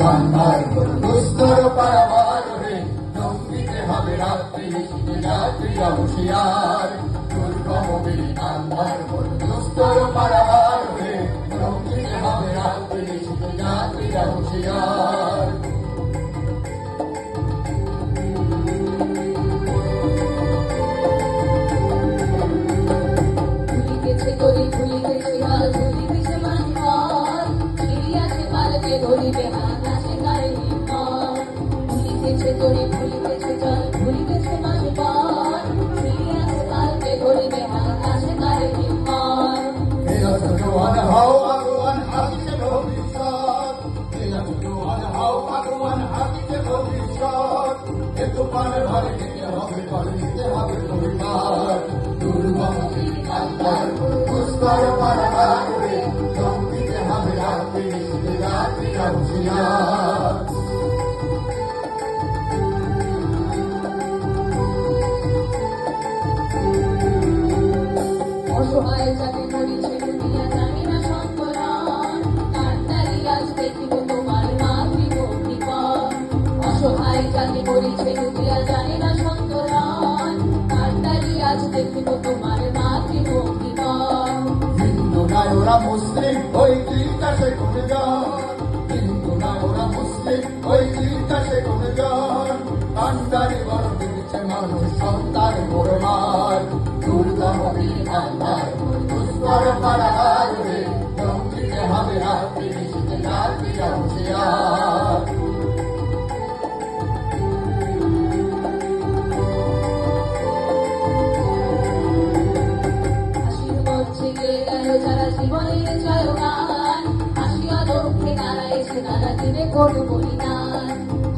কান্নার দুস্তর পারাবার রে লঙ্ঘিতে হবে রাত্রি যাত্রীরা হুঁশিয়ার দুর্গম বিলি কান্নার দুস্তর পারাবার রে লঙ্ঘিতে হবে রাত্রি যাত্রীরা হুঁশিয়ার ধরিবে আকাশে গায়ে হিমাল ভুলিতেছে তরি ভুলিতেছে জল ভুলিতেছে মাঝে পার ফিরিয়াছে কালকে ধরিবে আকাশে গায়ে হিমাল জোয়ান হাও আগুয়ান হাসিতে ভবিষ্যৎ জোয়ান হাও আগুয়ান হাসিতে ভবিষ্যৎ এ তুফান ভরে দিতে হবে ভরে দিতে হবে পরিবার দুর্গম কান্তার দুস্তর পারাবার রে লঙ্ঘিতে হবে রাত্রি যাত্রীরা হুঁশিয়ার অসহায় জাতি করিছে দুনিয়া জানি না সন্তরান কান্ডারি আজ দেখিব তোমার মাতৃভূমিকার অসহায় জাতি করিছে দুনিয়া জানি না সন্তরান কান্ডারি আজ দেখিব তোমার মাতৃভূমিকার হিন্দু নয় ওরা মুসলিম ওই তিনটাতে কমে যান হিন্দু নয় ওরা মুসলিম ওই তিনটাতে কমে যান কান্ডারি বড় দিচ্ছে মানুষ সন্তান গোরমার দুর্গম কান্দার দুস্তর পারাবার রে লঙ্ঘিতে হবে রাত্রি যাত্রীরা হুঁশিয়ার যারা জীবনের জয়গান হাসিয়া লক্ষ্যে দাঁড়াইছে তারা দিনে করু বলিদান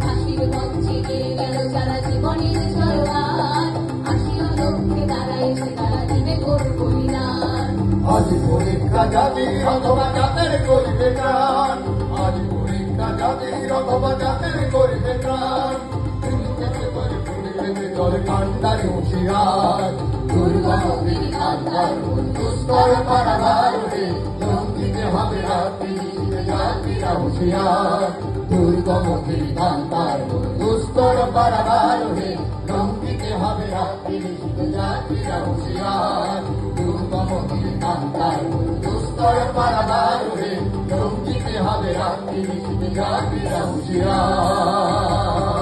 হাসির মঞ্চে গিয়ে গেল যারা জীবনের জয়গান হাসিয়া লক্ষ্যে দাঁড়াইছে তারা দিনে করু বলিদান আজ পরীক্ষা জাতির অথবা জাতের করিবে প্রাণ আজ পরীক্ষা জাতির অথবা জাতের করিবে প্রাণ কান্ডারি হুঁশিয়ার দুর্গম কান্দার দুস্তর পারাবার রে লঙ্ঘিতে হবে রাত্রি যাত্রীরা হুঁশিয়ার দুর্গম কান্দার দুস্তর পারাবার রে লঙ্ঘিতে হবে রাত্রি যাত্রীরা হুঁশিয়ার দুর্গম কান্দার দুস্তর পারাবার রে লঙ্ঘিতে হবে রাত্রি যাত্রীরা হুঁশিয়ার